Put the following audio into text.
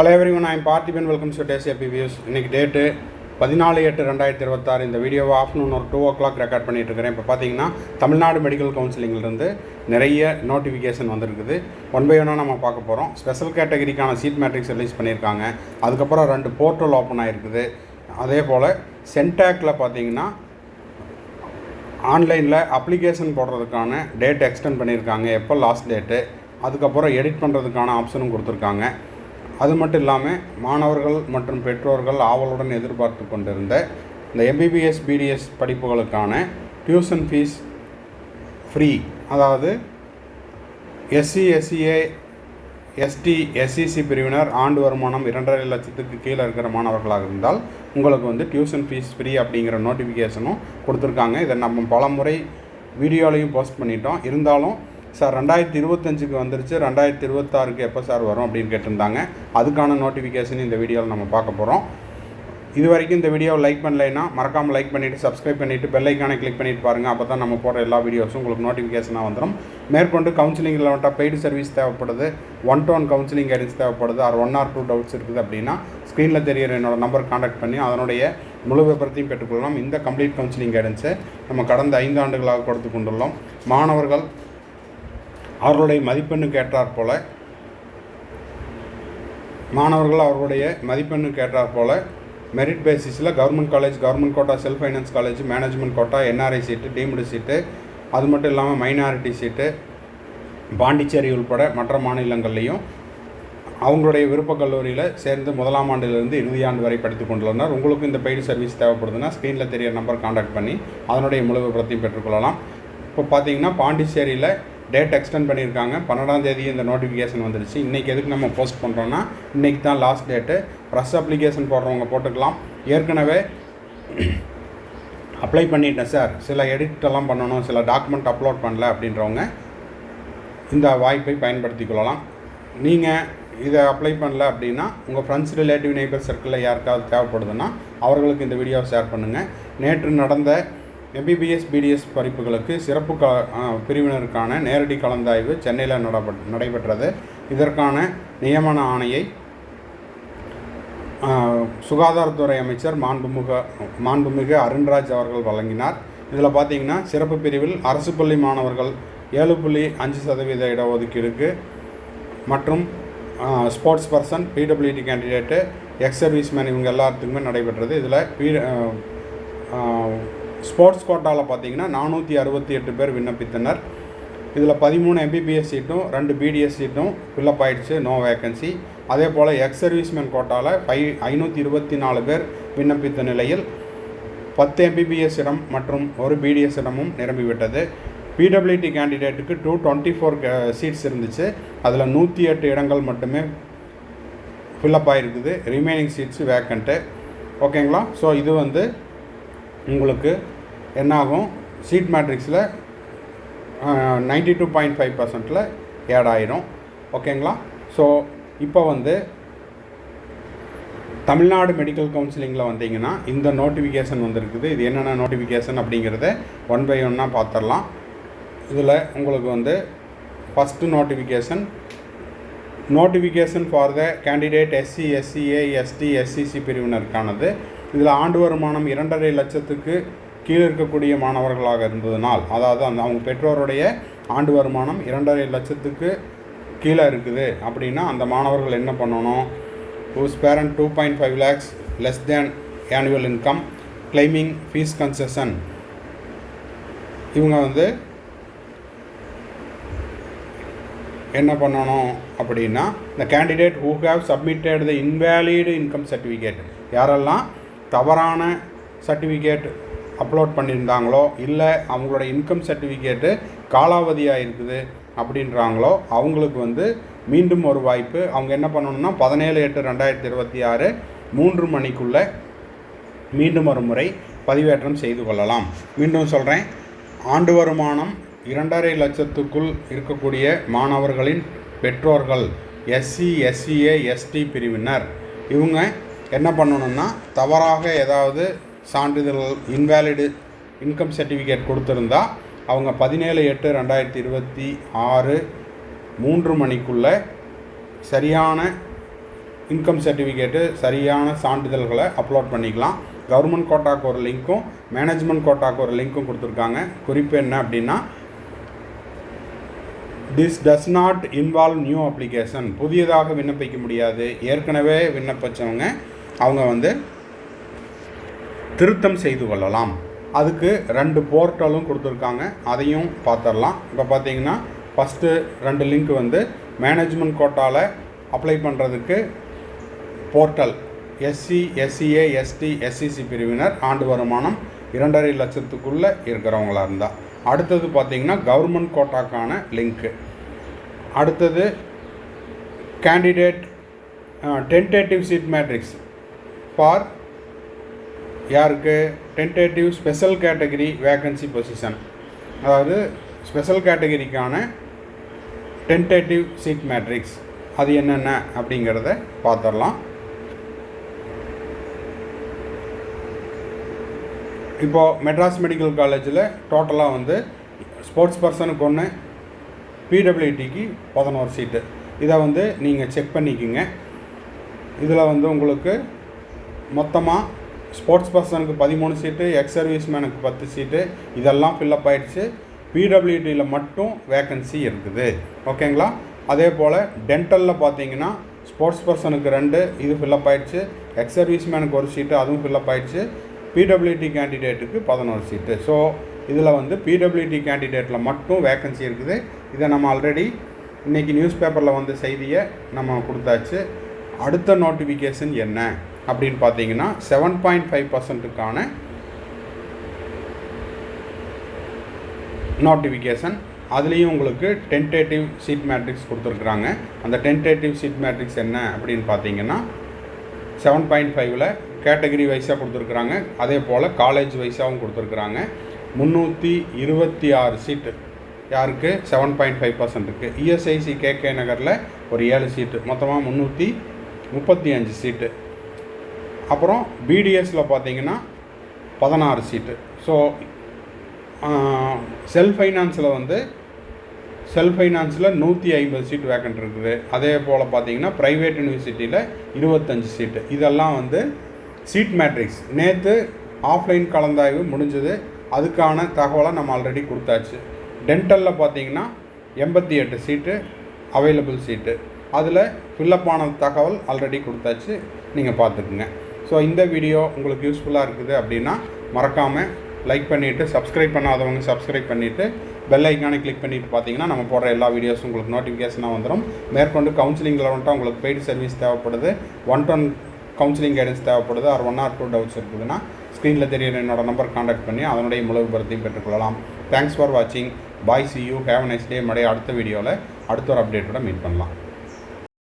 Hello everyone, I am Parthiban. Welcome to Today's Views. இன்னைக்கு date 14/8/2026. இந்த வீடியோவை afternoon ஒரு 2 o'clock ரெக்கார்ட் பண்ணிட்டு இருக்கிறேன். இப்போ பார்த்தீங்கன்னா தமிழ்நாடு மெடிக்கல் கவுன்சிலிங்கிலிருந்து நிறைய நோட்டிஃபிகேஷன் வந்திருக்குது. ஒன் பை ஒன்னாக நம்ம பார்க்க போகிறோம். ஸ்பெஷல் கேட்டகரிக்கான சீட் மேட்ரிக்ஸ் ரிலீஸ் பண்ணியிருக்காங்க. அதுக்கப்புறம் 2 போர்ட்டல் ஓப்பன் ஆகிருக்குது. அதே போல் சென்டாக்கில் பார்த்தீங்கன்னா ஆன்லைனில் அப்ளிகேஷன் போடுறதுக்கான டேட் எக்ஸ்டெண்ட் பண்ணியிருக்காங்க. எப்போ லாஸ்ட் டேட்டு, அதுக்கப்புறம் எடிட் பண்ணுறதுக்கான ஆப்ஷனும் கொடுத்துருக்காங்க. அது மட்டும் இல்லாமல் மாணவர்கள் மற்றும் பெற்றோர்கள் ஆவலுடன் எதிர்பார்த்து கொண்டிருந்த இந்த எம்பிபிஎஸ் பிடிஎஸ் படிப்புகளுக்கான டியூஷன் ஃபீஸ் ஃப்ரீ, அதாவது எஸ்சி எஸ்சிஏ எஸ்டி எஸ்சிசி பிரிவினர் ஆண்டு வருமானம் 2.5 லட்சத்துக்கு கீழே இருக்கிற மாணவர்களாக இருந்தால் உங்களுக்கு வந்து டியூஷன் ஃபீஸ் ஃப்ரீ அப்படிங்கிற நோட்டிஃபிகேஷனும் கொடுத்துருக்காங்க. இதை நம்ம பல முறை வீடியோலையும் போஸ்ட் பண்ணிட்டோம். இருந்தாலும் சார் 2025க்கு வந்துருச்சு, 2026க்கு எப்போ சார் வரும் அப்படின்னு கேட்டிருந்தாங்க. அதுக்கான நோட்டிஃபிகேஷன் இந்த வீடியோவில் நம்ம பார்க்க போகிறோம். இது வரைக்கும் இந்த வீடியோவை லைக் பண்ணலைன்னா மறக்காமல் லைக் பண்ணிவிட்டு சப்ஸ்கிரைப் பண்ணிவிட்டு பெல் ஐக்கானை கிளிக் பண்ணிவிட்டு பாருங்கள். அப்போ தான் நம்ம போடுற எல்லா வீடியோஸும் உங்களுக்கு நோட்டிஃபிகேஷனாக வந்துடும். மேற்கொண்டு கவுன்சிலிங் ரிலவெண்ட்டாக பெய்டு சர்வீஸ் தேவைப்படுது, 1-to-1 கவுன்சிலிங் கைடன்ஸ் தேவைப்படுது, ஆர் 1 or 2 டவுட்ஸ் இருக்குது அப்படின்னா ஸ்க்ரீனில் தெரியிற என்னோடய நம்பர் கான்டாக்ட் பண்ணி அதனுடைய முழு விபரத்தையும் பெற்றுக்கொள்ளலாம். இந்த கம்ப்ளீட் கவுன்சிலிங் கைடன்ஸை நம்ம கடந்த 5 ஆண்டுகளாக கொடுத்து கொண்டுள்ளோம். மாணவர்கள் அவர்களுடைய மதிப்பெண்ணுக்கு ஏற்றாற் போல் மெரிட் பேசிஸில் government college, government quota, self finance college, management quota, NRI seat, deemed seat, அது மட்டும் இல்லாமல் மைனாரிட்டி சீட்டு, பாண்டிச்சேரி உள்பட மற்ற மாநிலங்கள்லேயும் அவங்களுடைய விருப்ப கல்லூரியில் சேர்ந்து 1ஆம் ஆண்டிலிருந்து இறுதி ஆண்டு வரை படித்து கொண்டுள்ளனர். உங்களுக்கு இந்த பெய்டு சர்வீஸ் தேவைப்படுதுன்னா ஸ்க்ரீனில் தெரிய நம்பர் கான்டாக்ட் பண்ணி அதனுடைய முழு விபரத்தையும் பெற்றுக்கொள்ளலாம். இப்போ பார்த்தீங்கன்னா பாண்டிச்சேரியில் டேட் எக்ஸ்டெண்ட் பண்ணியிருக்காங்க. 12ஆம் தேதி இந்த நோட்டிஃபிகேஷன் வந்துடுச்சு. இன்றைக்கி எதுக்கு நம்ம போஸ்ட் பண்ணுறோன்னா இன்றைக்கி தான் லாஸ்ட் டேட்டு. ப்ரெஸ் அப்ளிகேஷன் போடுறவங்க போட்டுக்கலாம். ஏற்கனவே அப்ளை பண்ணிட்டேன் சார், சில எடிட்டெல்லாம் பண்ணணும், சில டாக்குமெண்ட் அப்லோட் பண்ணல அப்படின்றவங்க இந்த வாய்ப்பை பயன்படுத்தி கொள்ளலாம். நீங்கள் இதை அப்ளை பண்ணல அப்படின்னா உங்கள் ஃப்ரெண்ட்ஸ், ரிலேட்டிவ், நெய்பர் சர்க்கிளில் யாருக்காவது தேவைப்படுதுன்னா அவர்களுக்கு இந்த வீடியோவை ஷேர் பண்ணுங்கள். நேற்று நடந்த எம்பிபிஎஸ் பிடிஎஸ் படிப்புகளுக்கு சிறப்பு பிரிவினருக்கான நேரடி கலந்தாய்வு சென்னையில் நடைபெற்றது. இதற்கான நியமன ஆணையை சுகாதாரத்துறை அமைச்சர் மாண்புமிகு அருண்ராஜ் அவர்கள் வழங்கினார். இதில் பார்த்தீங்கன்னா சிறப்பு பிரிவில் அரசு பள்ளி மாணவர்கள் 7.5% இடஒதுக்கீடுக்கு மற்றும் sports person, PWD candidate, X serviceman இவங்க எல்லாத்துக்குமே நடைபெற்றது. இதில் ஸ்போர்ட்ஸ் கோட்டாவில் பார்த்தீங்கன்னா 468 பேர் விண்ணப்பித்தனர். இதில் 13 எம்பிபிஎஸ் சீட்டும் 2 பிடிஎஸ் சீட்டும் ஃபில்லப் ஆகிடுச்சு, நோ வேக்கன்சி. அதே போல் எக்ஸ் சர்வீஸ்மேன் கோட்டாவில் 524 பேர் விண்ணப்பித்த நிலையில் 10 எம்பிபிஎஸ் இடம் மற்றும் 1 பிடிஎஸ் இடமும் நிரம்பிவிட்டது. பிடபிள்யூடி கேண்டிடேட்டுக்கு 224 சீட்ஸ் இருந்துச்சு. அதில் 108 இடங்கள் மட்டுமே ஃபில்லப் ஆகிருக்குது. Remaining seats vacant. ஓகேங்களா? ஸோ இது வந்து உங்களுக்கு என்னாகும், சீட் மேட்ரிக்ஸில் 92.5%ல் ஆட் ஆயிரும். ஓகேங்களா? ஸோ இப்போ வந்து தமிழ்நாடு மெடிக்கல் கவுன்சிலிங்கில் வந்தீங்கன்னா இந்த நோட்டிஃபிகேஷன் வந்திருக்குது. இது என்னென்ன நோட்டிஃபிகேஷன் அப்படிங்கிறத 1 by 1 பார்த்துடலாம். இதில் உங்களுக்கு வந்து first notification for the candidate SC SCA ST SCC பிரிவினருக்கானது. இதில் ஆண்டு வருமானம் 2.5 லட்சத்துக்கு கீழே இருக்கக்கூடிய மாணவர்களாக இருந்ததுனால், அதாவது அவங்க பெற்றோருடைய ஆண்டு வருமானம் 2.5 லட்சத்துக்கு கீழே இருக்குது அப்படின்னா அந்த மாணவர்கள் என்ன பண்ணணும், whose parent 2.5 lakhs less than annual income claiming fees concession, இவங்க வந்து என்ன பண்ணணும் அப்படின்னா the candidate who have submitted the invalid income certificate, யாரெல்லாம் தவறான சர்டிஃபிகேட் அப்லோட் பண்ணியிருந்தாங்களோ இல்லை அவங்களோட இன்கம் சர்டிஃபிகேட்டு காலாவதியாக இருக்குது அப்படின்றாங்களோ அவங்களுக்கு வந்து மீண்டும் ஒரு வாய்ப்பு. அவங்க என்ன பண்ணணும்னா 17/8/2026 3 மணிக்குள்ளே மீண்டும் ஒரு முறை பதிவேற்றம் செய்து கொள்ளலாம். மீண்டும் சொல்கிறேன், ஆண்டு வருமானம் 2.5 லட்சத்துக்குள் இருக்கக்கூடிய மாணவர்களின் பெற்றோர்கள் எஸ்சி எஸ்சிஏ எஸ்டி பிரிவினர் இவங்க என்ன பண்ணணும்னா தவறாக ஏதாவது சான்றிதழ் இன்வேலிடு இன்கம் சர்டிஃபிகேட் கொடுத்துருந்தா அவங்க 17/8/2026 3 மணிக்குள்ளே சரியான இன்கம் சர்டிஃபிகேட்டு சரியான சான்றிதழ்களை அப்லோட் பண்ணிக்கலாம். கவர்மெண்ட் கோட்டாக்கு ஒரு லிங்க்கும் மேனேஜ்மெண்ட் கோட்டாக்கு ஒரு லிங்க்கும் கொடுத்துருக்காங்க. குறிப்பு என்ன அப்படின்னா, this does not involve new application. புதியதாக விண்ணப்பிக்க முடியாது. ஏற்கனவே விண்ணப்பித்தவங்க அவங்க திருத்தம் செய்து கொள்ளலாம். அதுக்கு 2 போர்ட்டலும் கொடுத்துருக்காங்க. அதையும் பார்த்துடலாம். இப்போ பார்த்தீங்கன்னா ஃபஸ்ட்டு 2 லிங்க் மேனேஜ்மெண்ட் கோட்டாவில் அப்ளை பண்ணுறதுக்கு portal SC, SCA, ST, SCC பிரிவினர் ஆண்டு வருமானம் 2.5 லட்சத்துக்குள்ளே இருக்கிறவங்களா இருந்தால். அடுத்தது பார்த்திங்கன்னா கவர்மெண்ட் கோட்டாக்கான லிங்க்கு. அடுத்தது candidate tentative seat matrix for யாருக்கு? Tentative special category vacancy position. அதாவது ஸ்பெஷல் கேட்டகரிக்கான டென்டேட்டிவ் சீட் மேட்ரிக்ஸ் அது என்னென்ன அப்படிங்கிறத பார்த்துடலாம். இப்போது மெட்ராஸ் மெடிக்கல் காலேஜில் டோட்டலாக ஸ்போர்ட்ஸ் பர்சனுக்கு 1, பிடபிள்யூடிக்கு 11 சீட்டு. இதை நீங்கள் செக் பண்ணிக்கோங்க. இதில் உங்களுக்கு மொத்தமாக ஸ்போர்ட்ஸ் பர்சனுக்கு 13 சீட்டு, எக்ஸ் சர்வீஸ் மேனுக்கு 10 சீட்டு, இதெல்லாம் ஃபில்லப் ஆகிடுச்சு. பிடபிள்யூடியில் மட்டும் வேக்கன்சி இருக்குது. ஓகேங்களா? அதே போல் டென்டலில் பார்த்தீங்கன்னா ஸ்போர்ட்ஸ் பர்சனுக்கு 2, இது ஃபில்லப் ஆகிடுச்சு. எக்ஸ் சர்வீஸ் மேனுக்கு 1 சீட்டு, அதுவும் ஃபில்லப் ஆகிடுச்சு. பிடபிள்யூடி கேண்டிடேட்டுக்கு 11 சீட்டு. ஸோ இதில் பிடபிள்யூடி கேண்டிடேட்டில் மட்டும் வேக்கன்சி இருக்குது. இதை நம்ம ஆல்ரெடி இன்றைக்கி நியூஸ் பேப்பரில் செய்தியை நம்ம கொடுத்தாச்சு. அடுத்த நோட்டிஃபிகேஷன் என்ன அப்படின்னு பார்த்தீங்கன்னா 7.5%க்கான நோட்டிஃபிகேஷன். அதுலேயும் உங்களுக்கு டென்டேட்டிவ் சீட் மேட்ரிக்ஸ் கொடுத்துருக்குறாங்க. அந்த டென்டேட்டிவ் சீட் மேட்ரிக்ஸ் என்ன அப்படின்னு பார்த்தீங்கன்னா 7.5ல் கேட்டகரி வைஸாக கொடுத்துருக்குறாங்க. அதே போல் காலேஜ் வைஸாகவும் கொடுத்துருக்குறாங்க. 326 சீட்டு யாருக்கு? 7.5%க்கு. இஎஸ்ஐசி கேகே நகரில் ஒரு 7 சீட்டு, மொத்தமாக 335 சீட்டு. அப்புறம் பிடிஎஸில் பார்த்தீங்கன்னா 16 சீட்டு. ஸோ செல்ஃப் ஃபைனான்ஸில் 150 சீட் வேக்கண்ட் இருக்குது. அதே போல் பார்த்தீங்கன்னா ப்ரைவேட் யூனிவர்சிட்டியில் 25 சீட்டு. இதெல்லாம் சீட் மேட்ரிக்ஸ். நேற்று ஆஃப்லைன் கலந்தாய்வு முடிஞ்சது. அதுக்கான தகவலை நம்ம ஆல்ரெடி கொடுத்தாச்சு. டென்டலில் பார்த்தீங்கன்னா 88 சீட்டு அவைலபிள் சீட்டு. அதில் ஃபில்லப்பான தகவல் ஆல்ரெடி கொடுத்தாச்சு, நீங்கள் பார்த்துக்குங்க. ஸோ இந்த வீடியோ உங்களுக்கு யூஸ்ஃபுல்லாக இருக்குது அப்படின்னா மறக்காமல் லைக் பண்ணிவிட்டு, சப்ஸ்கிரைப் பண்ணாதவங்க சப்ஸ்கிரைப் பண்ணிவிட்டு பெல் ஐக்கானை கிளிக் பண்ணிவிட்டு பார்த்தீங்கன்னா நம்ம போடுற எல்லா வீடியோஸும் உங்களுக்கு நோட்டிஃபிகேஷனாக வந்துடும். மேற்கொண்டு கவுன்சிலிங்கில் உங்களுக்கு பெய்டு சர்வீஸ் தேவைப்படுது, 1-to-1 கவுன்சிலிங் கைடன்ஸ் தேவைப்படுது, ஆர் 1 or 2 டவுட்ஸ் இருக்குதுன்னா ஸ்க்ரீனில் தெரியுற என்னோட நம்பர் கான்டாக்ட் பண்ணி அதனுடைய முழு விபரத்தையும் பெற்றுக்கொள்ளலாம். தேங்க்ஸ் ஃபார் வாட்சிங். Bye, see you, have a nice day. அடுத்த வீடியோவில் அடுத்த ஒரு அப்டேட்டோட மீட் பண்ணலாம்.